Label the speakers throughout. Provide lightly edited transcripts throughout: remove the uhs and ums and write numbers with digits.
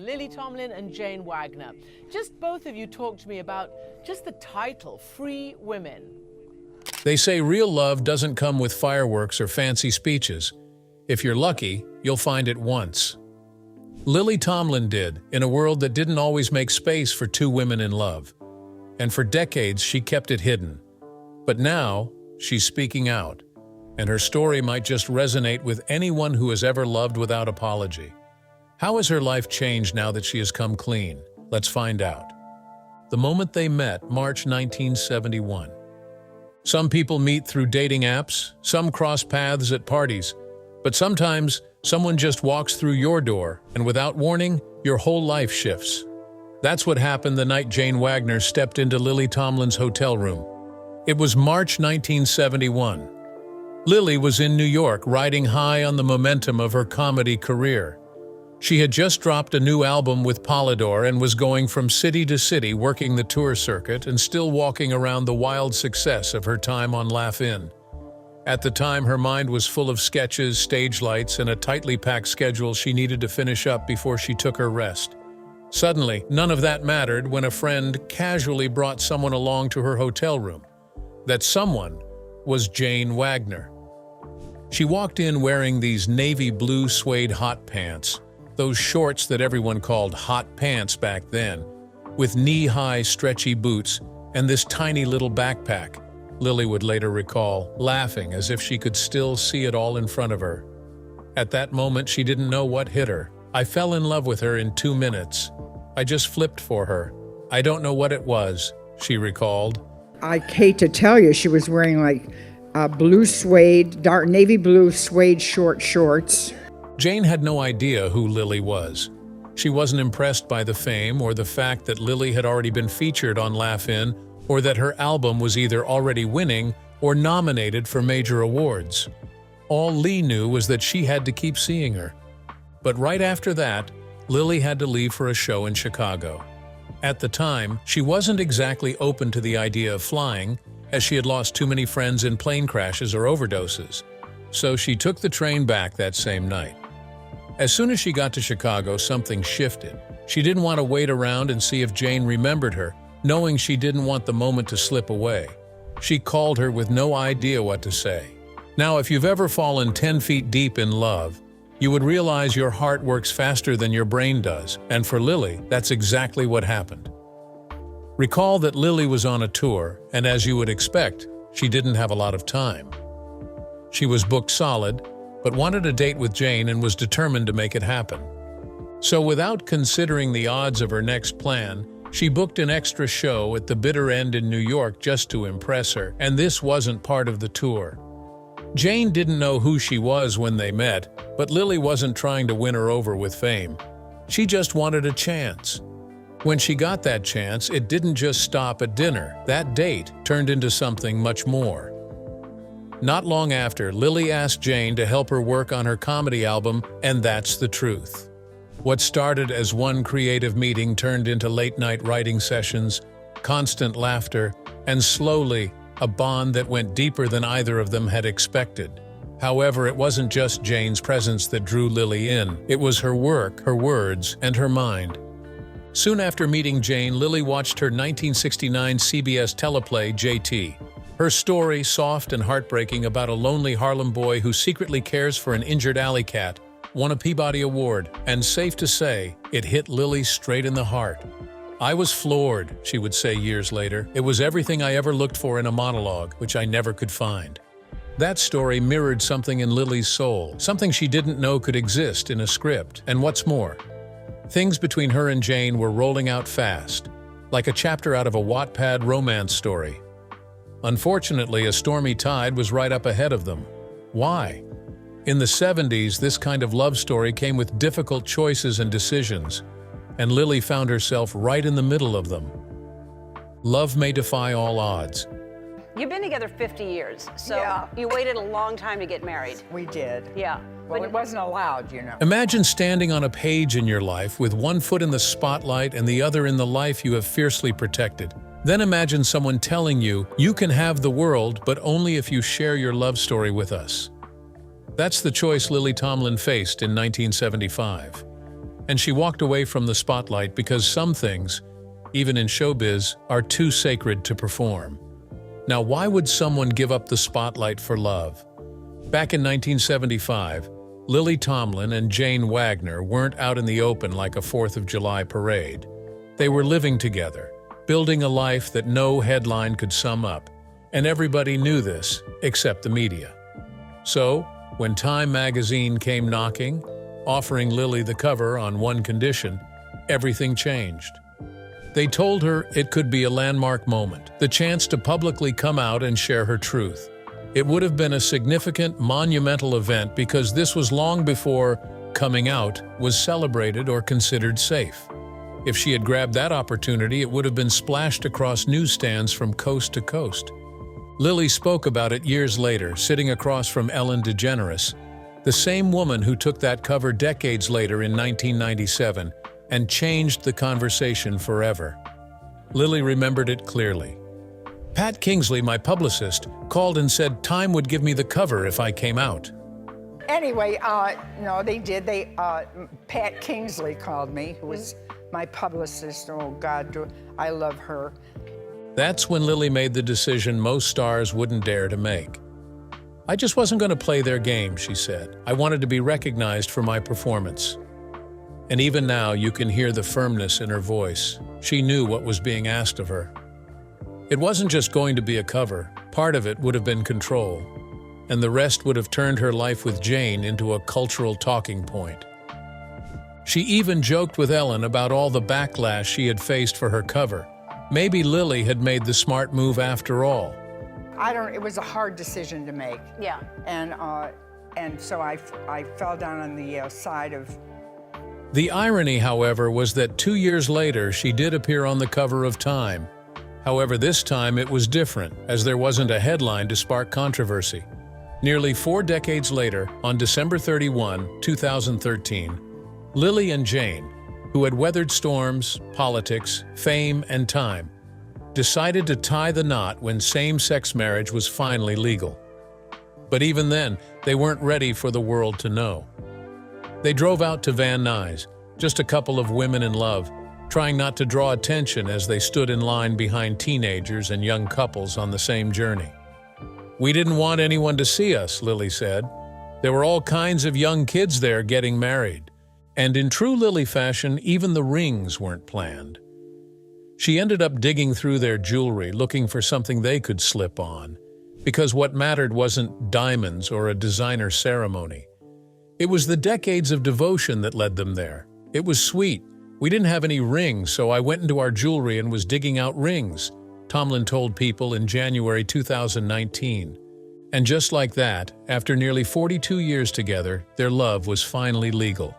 Speaker 1: Lily Tomlin and Jane Wagner. Just both of you talk to me about just the title, Free Women.
Speaker 2: They say real love doesn't come with fireworks or fancy speeches. If you're lucky, you'll find it once. Lily Tomlin did, in a world that didn't always make space for two women in love. And for decades, she kept it hidden. But now, she's speaking out. And her story might just resonate with anyone who has ever loved without apology. How has her life changed now that she has come clean? Let's find out. The moment they met, March 1971. Some people meet through dating apps, some cross paths at parties, but sometimes someone just walks through your door, and without warning, your whole life shifts. That's what happened the night Jane Wagner stepped into Lily Tomlin's hotel room. It was March 1971. Lily was in New York, riding high on the momentum of her comedy career. She had just dropped a new album with Polydor and was going from city to city working the tour circuit and still walking around the wild success of her time on Laugh-In. At the time, her mind was full of sketches, stage lights, and a tightly packed schedule she needed to finish up before she took her rest. Suddenly, none of that mattered when a friend casually brought someone along to her hotel room. That someone was Jane Wagner. She walked in wearing these navy blue suede hot pants, those shorts that everyone called hot pants back then, with knee-high stretchy boots and this tiny little backpack, Lily would later recall, laughing as if she could still see it all in front of her. At that moment, she didn't know what hit her. I fell in love with her in 2 minutes. I just flipped for her. I don't know what it was, she recalled.
Speaker 3: I hate to tell you, she was wearing like blue suede, dark navy blue suede short shorts.
Speaker 2: Jane had no idea who Lily was. She wasn't impressed by the fame or the fact that Lily had already been featured on Laugh-In or that her album was either already winning or nominated for major awards. All Lee knew was that she had to keep seeing her. But right after that, Lily had to leave for a show in Chicago. At the time, she wasn't exactly open to the idea of flying, as she had lost too many friends in plane crashes or overdoses. So she took the train back that same night. As soon as she got to Chicago, something shifted. She didn't want to wait around and see if Jane remembered her, knowing she didn't want the moment to slip away. She called her with no idea what to say. Now, if you've ever fallen 10 feet deep in love, you would realize your heart works faster than your brain does, and for Lily, that's exactly what happened. Recall that Lily was on a tour, and as you would expect, she didn't have a lot of time. She was booked solid, but wanted a date with Jane and was determined to make it happen. So without considering the odds of her next plan, she booked an extra show at the bitter end in New York just to impress her, and this wasn't part of the tour. Jane didn't know who she was when they met, but Lily wasn't trying to win her over with fame. She just wanted a chance. When she got that chance, it didn't just stop at dinner. That date turned into something much more. Not long after, Lily asked Jane to help her work on her comedy album, and that's the truth. What started as one creative meeting turned into late-night writing sessions, constant laughter, and slowly, a bond that went deeper than either of them had expected. However, it wasn't just Jane's presence that drew Lily in. It was her work, her words, and her mind. Soon after meeting Jane, Lily watched her 1969 CBS teleplay, JT. Her story, soft and heartbreaking about a lonely Harlem boy who secretly cares for an injured alley cat, won a Peabody Award, and safe to say, it hit Lily straight in the heart. I was floored, she would say years later. It was everything I ever looked for in a monologue, which I never could find. That story mirrored something in Lily's soul, something she didn't know could exist in a script. And what's more, things between her and Jane were rolling out fast, like a chapter out of a Wattpad romance story. Unfortunately, a stormy tide was right up ahead of them. Why? In the 70s, this kind of love story came with difficult choices and decisions, and Lily found herself right in the middle of them. Love may defy all odds.
Speaker 4: You've been together 50 years, so
Speaker 3: Yeah.
Speaker 4: you waited a long time to get married.
Speaker 3: We did.
Speaker 4: Yeah.
Speaker 3: Well, it wasn't allowed, you know.
Speaker 2: Imagine standing on a page in your life with one foot in the spotlight and the other in the life you have fiercely protected. Then imagine someone telling you, you can have the world, but only if you share your love story with us. That's the choice Lily Tomlin faced in 1975. and she walked away from the spotlight because some things, even in showbiz, are too sacred to perform. Now, why would someone give up the spotlight for love? Back in 1975, Lily Tomlin and Jane Wagner weren't out in the open like a 4th of July parade. They were living together, building a life that no headline could sum up, and everybody knew this, except the media. So, when Time magazine came knocking, offering Lily the cover on one condition, everything changed. They told her it could be a landmark moment, the chance to publicly come out and share her truth. It would have been a significant, monumental event because this was long before coming out was celebrated or considered safe. If she had grabbed that opportunity, it would have been splashed across newsstands from coast to coast. Lily spoke about it years later, sitting across from Ellen DeGeneres, the same woman who took that cover decades later in 1997 and changed the conversation forever. Lily remembered it clearly. Pat Kingsley, my publicist, called and said Time would give me the cover if I came out.
Speaker 3: Anyway, no, they did. Pat Kingsley called me, who was my publicist. Oh, God, I love her.
Speaker 2: That's when Lily made the decision most stars wouldn't dare to make. I just wasn't going to play their game, she said. I wanted to be recognized for my performance. And even now, you can hear the firmness in her voice. She knew what was being asked of her. It wasn't just going to be a cover. Part of it would have been control, and the rest would have turned her life with Jane into a cultural talking point. She even joked with Ellen about all the backlash she had faced for her cover. Maybe Lily had made the smart move after all.
Speaker 3: It was a hard decision to make.
Speaker 4: Yeah.
Speaker 3: And so I fell down on the side of...
Speaker 2: The irony, however, was that 2 years later, she did appear on the cover of Time. However, this time it was different, as there wasn't a headline to spark controversy. Nearly 4 decades later, on December 31, 2013, Lily and Jane, who had weathered storms, politics, fame, and time, decided to tie the knot when same-sex marriage was finally legal. But even then, they weren't ready for the world to know. They drove out to Van Nuys, just a couple of women in love, trying not to draw attention as they stood in line behind teenagers and young couples on the same journey. "We didn't want anyone to see us," Lily said. "There were all kinds of young kids there getting married." And in true Lily fashion, even the rings weren't planned. She ended up digging through their jewelry, looking for something they could slip on, because what mattered wasn't diamonds or a designer ceremony. It was the decades of devotion that led them there. It was sweet. "We didn't have any rings, so I went into our jewelry and was digging out rings," Tomlin told People in January 2019. And just like that, after nearly 42 years together, their love was finally legal.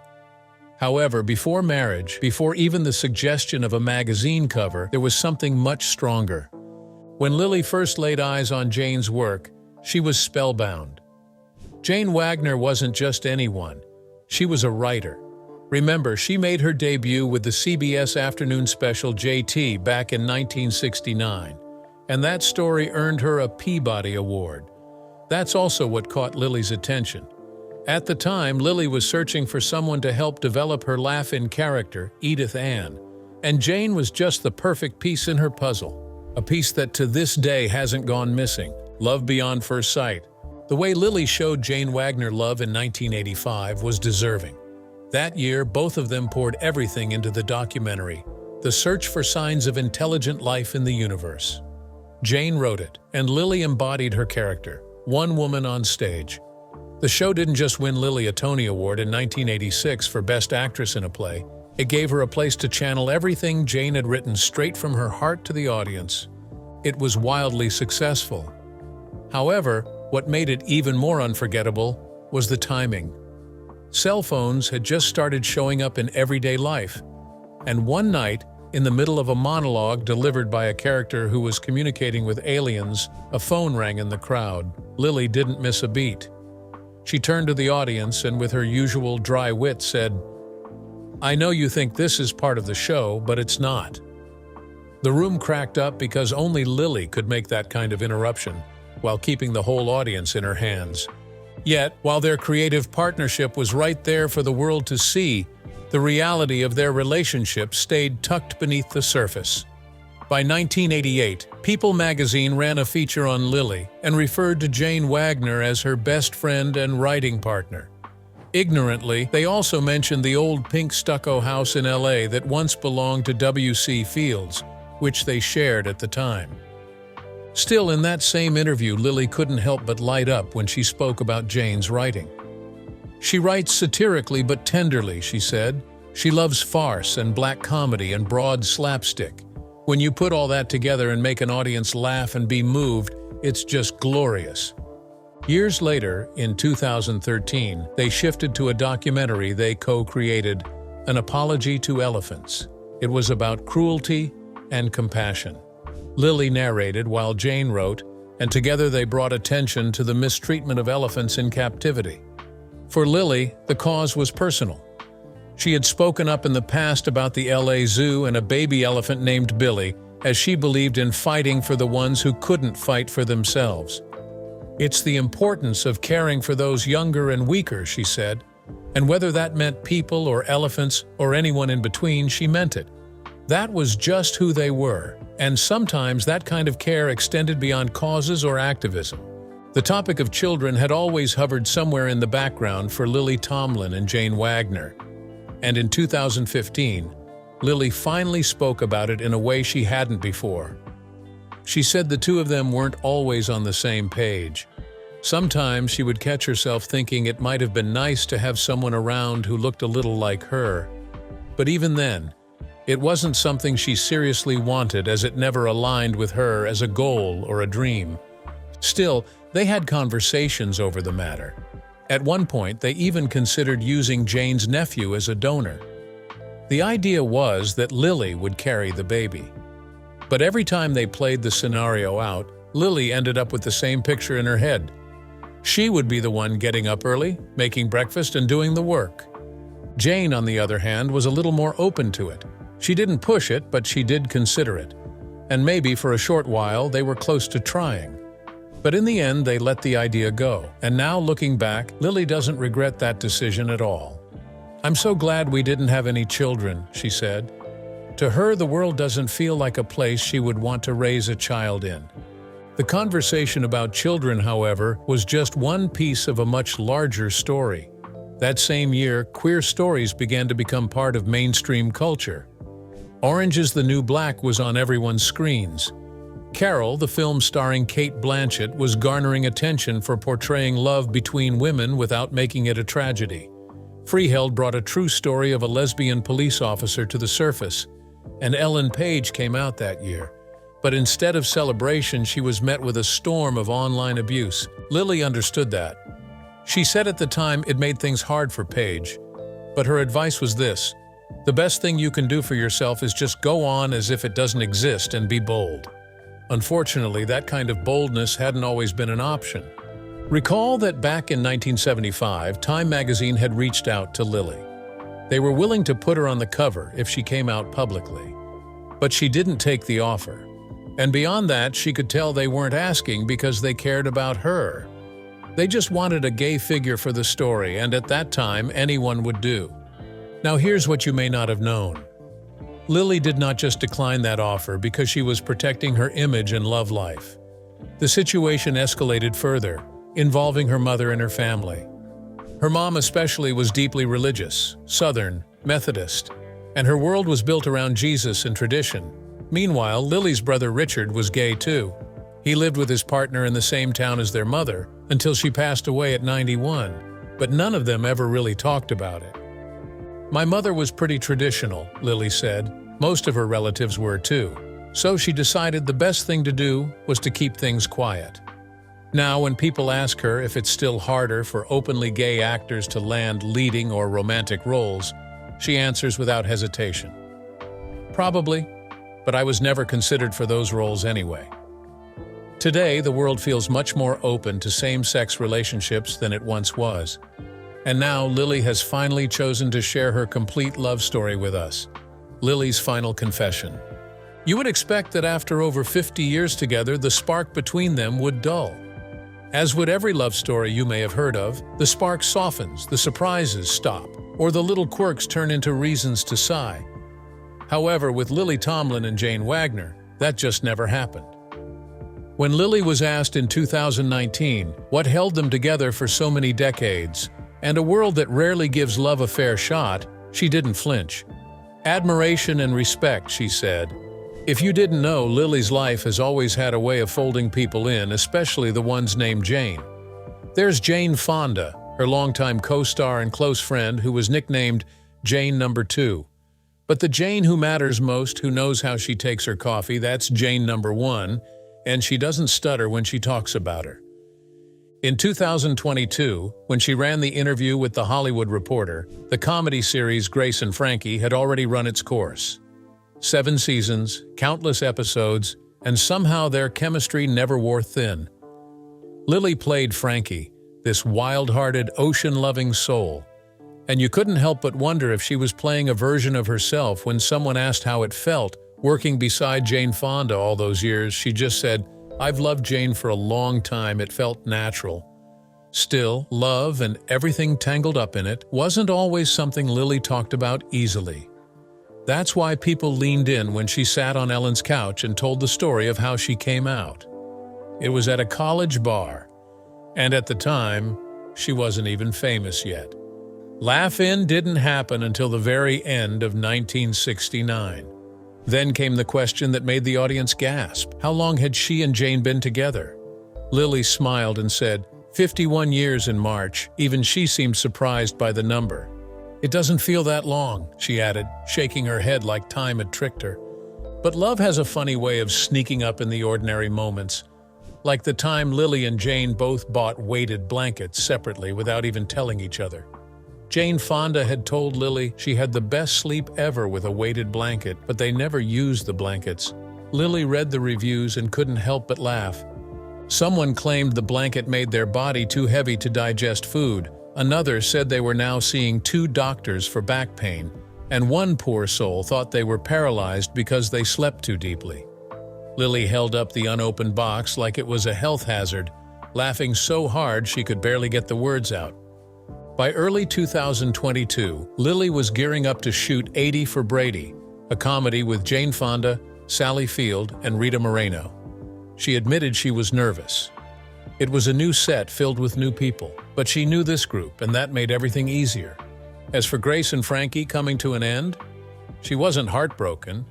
Speaker 2: However, before marriage, before even the suggestion of a magazine cover, there was something much stronger. When Lily first laid eyes on Jane's work, she was spellbound. Jane Wagner wasn't just anyone. She was a writer. Remember, she made her debut with the CBS afternoon special JT back in 1969, and that story earned her a Peabody Award. That's also what caught Lily's attention. At the time, Lily was searching for someone to help develop her laugh-in character, Edith Ann, and Jane was just the perfect piece in her puzzle, a piece that to this day hasn't gone missing. Love Beyond First Sight. The way Lily showed Jane Wagner love in 1985 was deserving. That year, both of them poured everything into the documentary, The Search for Signs of Intelligent Life in the Universe. Jane wrote it, and Lily embodied her character, one woman on stage. The show didn't just win Lily a Tony Award in 1986 for Best Actress in a Play, it gave her a place to channel everything Jane had written straight from her heart to the audience. It was wildly successful. However, what made it even more unforgettable was the timing. Cell phones had just started showing up in everyday life, and one night, in the middle of a monologue delivered by a character who was communicating with aliens, a phone rang in the crowd. Lily didn't miss a beat. She turned to the audience and with her usual dry wit said, "I know you think this is part of the show, but it's not." The room cracked up because only Lily could make that kind of interruption, while keeping the whole audience in her hands. Yet, while their creative partnership was right there for the world to see, the reality of their relationship stayed tucked beneath the surface. By 1988, People magazine ran a feature on Lily and referred to Jane Wagner as her best friend and writing partner. Ignorantly, they also mentioned the old pink stucco house in LA that once belonged to W.C. Fields, which they shared at the time. Still, in that same interview, Lily couldn't help but light up when she spoke about Jane's writing. She writes satirically but tenderly, she said. She loves farce and black comedy and broad slapstick. When you put all that together and make an audience laugh and be moved, it's just glorious. Years later, in 2013, they shifted to a documentary they co-created, An Apology to Elephants. It was about cruelty and compassion. Lily narrated while Jane wrote, and together they brought attention to the mistreatment of elephants in captivity. For Lily, the cause was personal. She had spoken up in the past about the LA Zoo and a baby elephant named Billy, as she believed in fighting for the ones who couldn't fight for themselves. It's the importance of caring for those younger and weaker, she said, and whether that meant people or elephants or anyone in between, she meant it. That was just who they were, and sometimes that kind of care extended beyond causes or activism. The topic of children had always hovered somewhere in the background for Lily Tomlin and Jane Wagner. And in 2015, Lily finally spoke about it in a way she hadn't before. She said the two of them weren't always on the same page. Sometimes she would catch herself thinking it might have been nice to have someone around who looked a little like her. But even then, it wasn't something she seriously wanted, as it never aligned with her as a goal or a dream. Still, they had conversations over the matter. At one point, they even considered using Jane's nephew as a donor. The idea was that Lily would carry the baby. But every time they played the scenario out, Lily ended up with the same picture in her head. She would be the one getting up early, making breakfast, and doing the work. Jane, on the other hand, was a little more open to it. She didn't push it, but she did consider it. And maybe for a short while, they were close to trying. But in the end, they let the idea go. And now, looking back, Lily doesn't regret that decision at all. "I'm so glad we didn't have any children," she said. To her, the world doesn't feel like a place she would want to raise a child in. The conversation about children, however, was just one piece of a much larger story. That same year, queer stories began to become part of mainstream culture. Orange is the New Black was on everyone's screens. Carol, the film starring Cate Blanchett, was garnering attention for portraying love between women without making it a tragedy. Freeheld brought a true story of a lesbian police officer to the surface, and Ellen Page came out that year. But instead of celebration, she was met with a storm of online abuse. Lily understood that. She said at the time it made things hard for Page, but her advice was this: the best thing you can do for yourself is just go on as if it doesn't exist and be bold. Unfortunately, that kind of boldness hadn't always been an option. Recall that back in 1975, Time magazine had reached out to Lily. They were willing to put her on the cover if she came out publicly. But she didn't take the offer. And beyond that, she could tell they weren't asking because they cared about her. They just wanted a gay figure for the story, and at that time, anyone would do. Now here's what you may not have known. Lily did not just decline that offer because she was protecting her image and love life. The situation escalated further, involving her mother and her family. Her mom especially was deeply religious, Southern, Methodist, and her world was built around Jesus and tradition. Meanwhile, Lily's brother Richard was gay too. He lived with his partner in the same town as their mother until she passed away at 91, but none of them ever really talked about it. "My mother was pretty traditional," Lily said. Most of her relatives were too. So she decided the best thing to do was to keep things quiet. Now, when people ask her if it's still harder for openly gay actors to land leading or romantic roles, she answers without hesitation. "Probably, but I was never considered for those roles anyway." Today, the world feels much more open to same-sex relationships than it once was. And now, Lily has finally chosen to share her complete love story with us. Lily's final confession. You would expect that after over 50 years together, the spark between them would dull. As would every love story you may have heard of, the spark softens, the surprises stop, or the little quirks turn into reasons to sigh. However, with Lily Tomlin and Jane Wagner, that just never happened. When Lily was asked in 2019 what held them together for so many decades, and a world that rarely gives love a fair shot, she didn't flinch. Admiration and respect, she said. If you didn't know, Lily's life has always had a way of folding people in, especially the ones named Jane. There's Jane Fonda, her longtime co-star and close friend who was nicknamed Jane Number 2. But the Jane who matters most, who knows how she takes her coffee, that's Jane Number 1, and she doesn't stutter when she talks about her. In 2022, when she ran the Interview with the Hollywood Reporter, the comedy series Grace and Frankie had already run its course. 7 seasons, countless episodes, and somehow their chemistry never wore thin. Lily played Frankie, this wild-hearted, ocean-loving soul, and you couldn't help but wonder if she was playing a version of herself. When someone asked how it felt working beside Jane Fonda all those years, she just said, "I've loved Jane for a long time, it felt natural." Still, love and everything tangled up in it wasn't always something Lily talked about easily. That's why people leaned in when she sat on Ellen's couch and told the story of how she came out. It was at a college bar, and at the time, she wasn't even famous yet. Laugh-In didn't happen until the very end of 1969. Then came the question that made the audience gasp. How long had she and Jane been together? Lily smiled and said, 51 years in March. Even she seemed surprised by the number. "It doesn't feel that long," she added, shaking her head like time had tricked her. But love has a funny way of sneaking up in the ordinary moments, like the time Lily and Jane both bought weighted blankets separately without even telling each other. Jane Fonda had told Lily she had the best sleep ever with a weighted blanket, but they never used the blankets. Lily read the reviews and couldn't help but laugh. Someone claimed the blanket made their body too heavy to digest food. Another said they were now seeing 2 doctors for back pain, and one poor soul thought they were paralyzed because they slept too deeply. Lily held up the unopened box like it was a health hazard, laughing so hard she could barely get the words out. By early 2022, Lily was gearing up to shoot 80 for Brady, a comedy with Jane Fonda, Sally Field, and Rita Moreno. She admitted she was nervous. It was a new set filled with new people, but she knew this group, and that made everything easier. As for Grace and Frankie coming to an end, she wasn't heartbroken.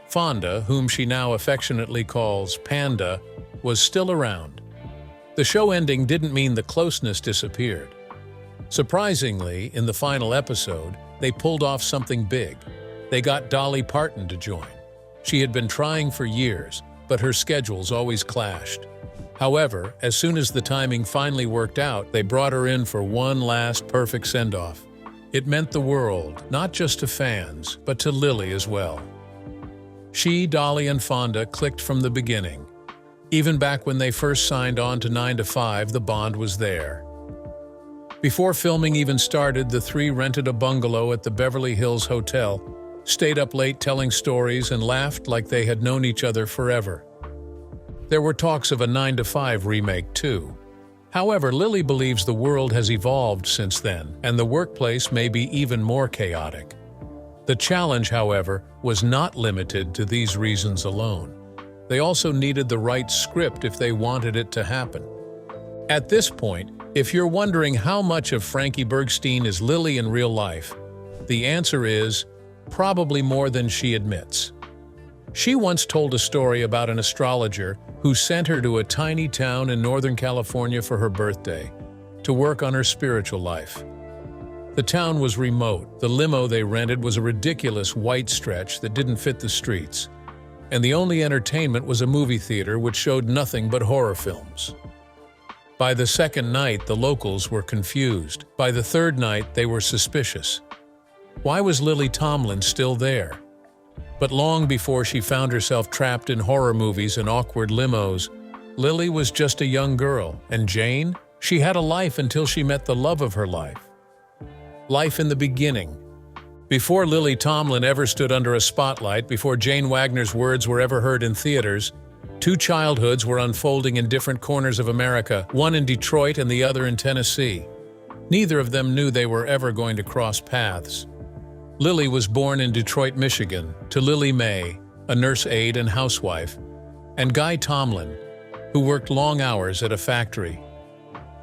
Speaker 2: Fonda, whom she now affectionately calls Panda, was still around. The show ending didn't mean the closeness disappeared. Surprisingly, in the final episode, they pulled off something big. They got Dolly Parton to join. She had been trying for years, but her schedules always clashed. However, as soon as the timing finally worked out, they brought her in for one last perfect send-off. It meant the world, not just to fans, but to Lily as well. She, Dolly, and Fonda clicked from the beginning. Even back when they first signed on to 9 to 5, the bond was there. Before filming even started, the 3 rented a bungalow at the Beverly Hills Hotel, stayed up late telling stories, and laughed like they had known each other forever. There were talks of a 9 to 5 remake too. However, Lily believes the world has evolved since then, and the workplace may be even more chaotic. The challenge, however, was not limited to these reasons alone. They also needed the right script if they wanted it to happen. At this point, if you're wondering how much of Frankie Bergstein is Lily in real life, the answer is probably more than she admits. She once told a story about an astrologer who sent her to a tiny town in Northern California for her birthday to work on her spiritual life. The town was remote. The limo they rented was a ridiculous white stretch that didn't fit the streets, and the only entertainment was a movie theater which showed nothing but horror films. By the second night, the locals were confused. By the third night, they were suspicious. Why was Lily Tomlin still there? But long before she found herself trapped in horror movies and awkward limos, Lily was just a young girl, and Jane? She had a life until she met the love of her life. Life in the beginning. Before Lily Tomlin ever stood under a spotlight, before Jane Wagner's words were ever heard in theaters, 2 childhoods were unfolding in different corners of America, one in Detroit and the other in Tennessee. Neither of them knew they were ever going to cross paths. Lily was born in Detroit, Michigan, to Lily May, a nurse aide and housewife, and Guy Tomlin, who worked long hours at a factory.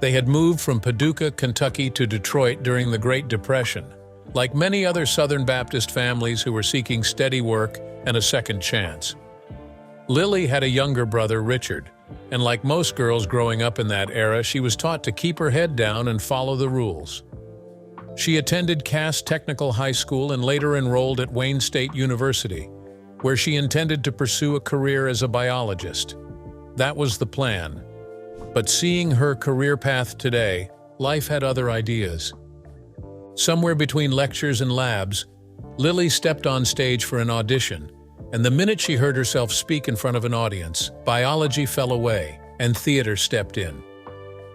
Speaker 2: They had moved from Paducah, Kentucky to Detroit during the Great Depression, like many other Southern Baptist families who were seeking steady work and a second chance. Lily had a younger brother, Richard, and like most girls growing up in that era, she was taught to keep her head down and follow the rules. She attended Cass Technical High School and later enrolled at Wayne State University, where she intended to pursue a career as a biologist. That was the plan. But seeing her career path today, life had other ideas. Somewhere between lectures and labs, Lily stepped on stage for an audition, and the minute she heard herself speak in front of an audience, biology fell away, and theater stepped in.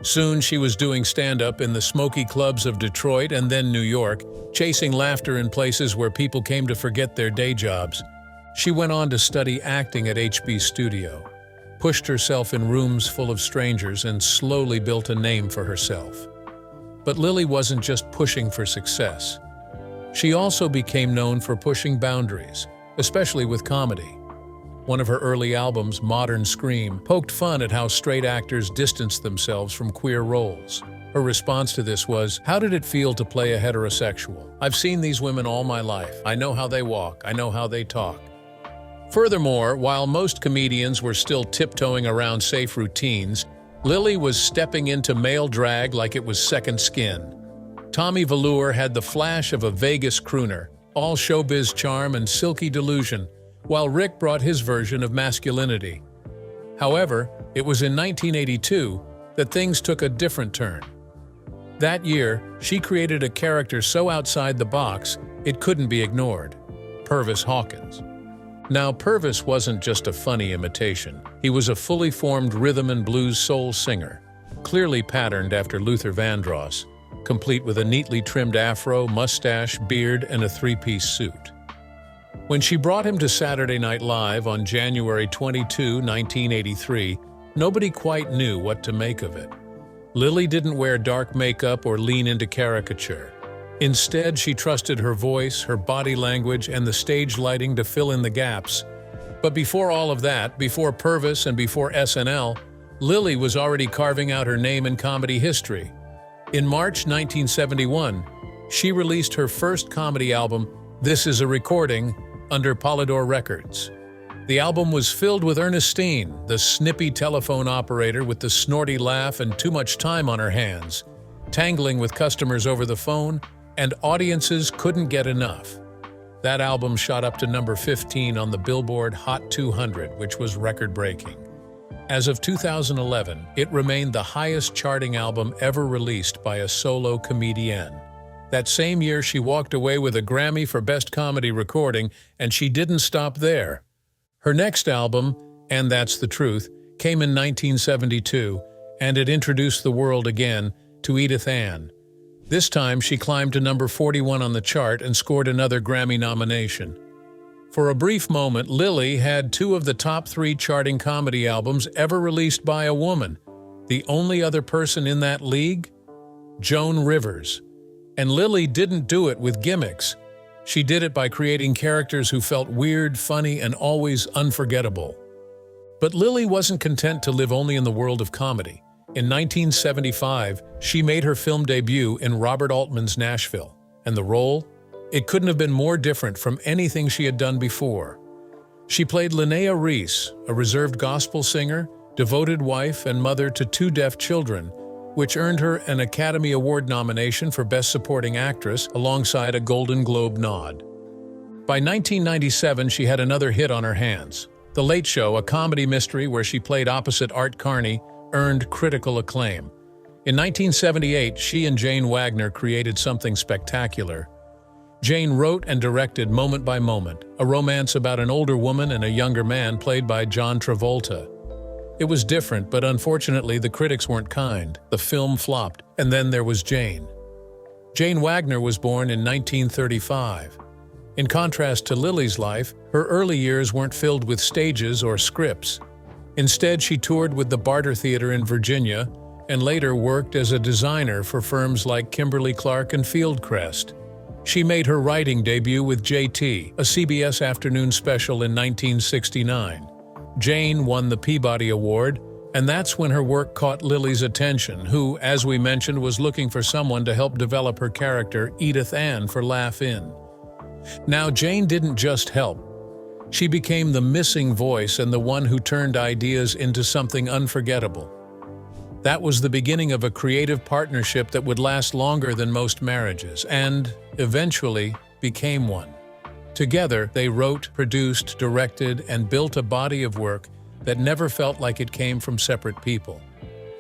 Speaker 2: Soon she was doing stand-up in the smoky clubs of Detroit and then New York, chasing laughter in places where people came to forget their day jobs. She went on to study acting at HB Studio, pushed herself in rooms full of strangers, and slowly built a name for herself. But Lily wasn't just pushing for success. She also became known for pushing boundaries, especially with comedy. One of her early albums, Modern Scream, poked fun at how straight actors distanced themselves from queer roles. Her response to this was, "How did it feel to play a heterosexual? I've seen these women all my life. I know how they walk. I know how they talk." Furthermore, while most comedians were still tiptoeing around safe routines, Lily was stepping into male drag like it was second skin. Tommy Velour had the flash of a Vegas crooner, all showbiz charm and silky delusion, while Rick brought his version of masculinity. However, it was in 1982 that things took a different turn. That year, she created a character so outside the box, it couldn't be ignored: Purvis Hawkins. Now, Purvis wasn't just a funny imitation. He was a fully formed rhythm and blues soul singer, clearly patterned after Luther Vandross, complete with a neatly trimmed afro, mustache, beard, and a three-piece suit. When she brought him to Saturday Night Live on January 22, 1983, nobody quite knew what to make of it. Lily didn't wear dark makeup or lean into caricature. Instead, she trusted her voice, her body language, and the stage lighting to fill in the gaps. But before all of that, before Purvis and before SNL, Lily was already carving out her name in comedy history. In March 1971, she released her first comedy album, This Is a Recording, under Polydor Records. The album was filled with Ernestine, the snippy telephone operator with the snorty laugh and too much time on her hands, tangling with customers over the phone, and audiences couldn't get enough. That album shot up to number 15 on the Billboard Hot 200, which was record-breaking. As of 2011, it remained the highest charting album ever released by a solo comedienne. That same year, she walked away with a Grammy for Best Comedy Recording, and she didn't stop there. Her next album, And That's the Truth, came in 1972, and it introduced the world again to Edith Ann. This time, she climbed to number 41 on the chart and scored another Grammy nomination. For a brief moment, Lily had two of the top 3 charting comedy albums ever released by a woman. The only other person in that league? Joan Rivers. And Lily didn't do it with gimmicks. She did it by creating characters who felt weird, funny, and always unforgettable. But Lily wasn't content to live only in the world of comedy. In 1975, she made her film debut in Robert Altman's Nashville, and the role? It couldn't have been more different from anything she had done before. She played Linnea Reese, a reserved gospel singer, devoted wife, and mother to 2 deaf children, which earned her an Academy Award nomination for Best Supporting Actress alongside a Golden Globe nod. By 1997, she had another hit on her hands. The Late Show, a comedy mystery where she played opposite Art Carney, earned critical acclaim. In 1978, she and Jane Wagner created something spectacular. Jane wrote and directed Moment by Moment, a romance about an older woman and a younger man played by John Travolta. It was different, but unfortunately the critics weren't kind. The film flopped, and then there was Jane. Jane Wagner was born in 1935. In contrast to Lily's life, her early years weren't filled with stages or scripts. Instead, she toured with the Barter Theater in Virginia and later worked as a designer for firms like Kimberly-Clark and Fieldcrest. She made her writing debut with JT, a CBS afternoon special in 1969. Jane won the Peabody Award, and that's when her work caught Lily's attention, who, as we mentioned, was looking for someone to help develop her character, Edith Ann, for Laugh In. Now, Jane didn't just help. She became the missing voice and the one who turned ideas into something unforgettable. That was the beginning of a creative partnership that would last longer than most marriages, and, eventually, became one. Together, they wrote, produced, directed, and built a body of work that never felt like it came from separate people.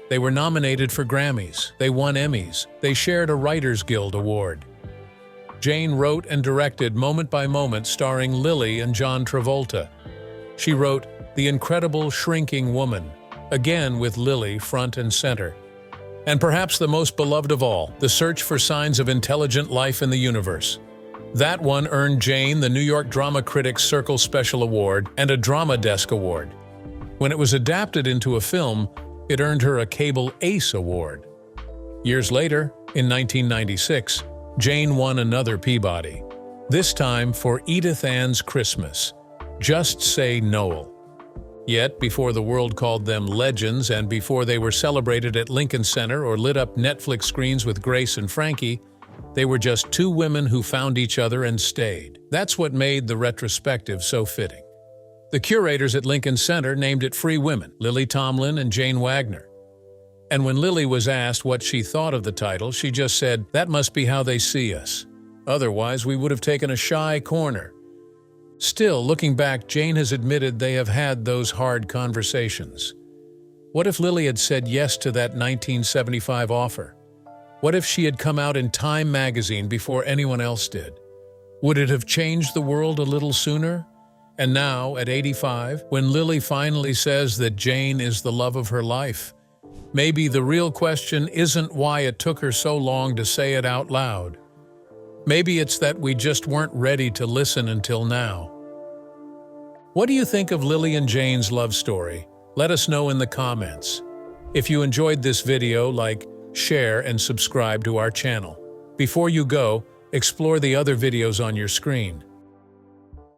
Speaker 2: They were nominated for Grammys, they won Emmys, they shared a Writers Guild Award. Jane wrote and directed Moment by Moment, starring Lily and John Travolta. She wrote The Incredible Shrinking Woman, again with Lily front and center. And perhaps the most beloved of all, The Search for Signs of Intelligent Life in the Universe. That one earned Jane the New York Drama Critics Circle Special Award and a Drama Desk Award. When it was adapted into a film, it earned her a Cable Ace Award. Years later, in 1996, Jane won another Peabody, this time for Edith Ann's Christmas, Just Say Noel. Yet, before the world called them legends and before they were celebrated at Lincoln Center or lit up Netflix screens with Grace and Frankie, they were just two women who found each other and stayed. That's what made the retrospective so fitting. The curators at Lincoln Center named it Free Women, Lily Tomlin and Jane Wagner. And when Lily was asked what she thought of the title, she just said, "That must be how they see us. Otherwise, we would have taken a shy corner." Still, looking back, Jane has admitted they have had those hard conversations. What if Lily had said yes to that 1975 offer? What if she had come out in Time magazine before anyone else did? Would it have changed the world a little sooner? And now, at 85, when Lily finally says that Jane is the love of her life, maybe the real question isn't why it took her so long to say it out loud. Maybe it's that we just weren't ready to listen until now. What do you think of Lily and Jane's love story? Let us know in the comments. If you enjoyed this video, like, share, and subscribe to our channel. Before you go, explore the other videos on your screen.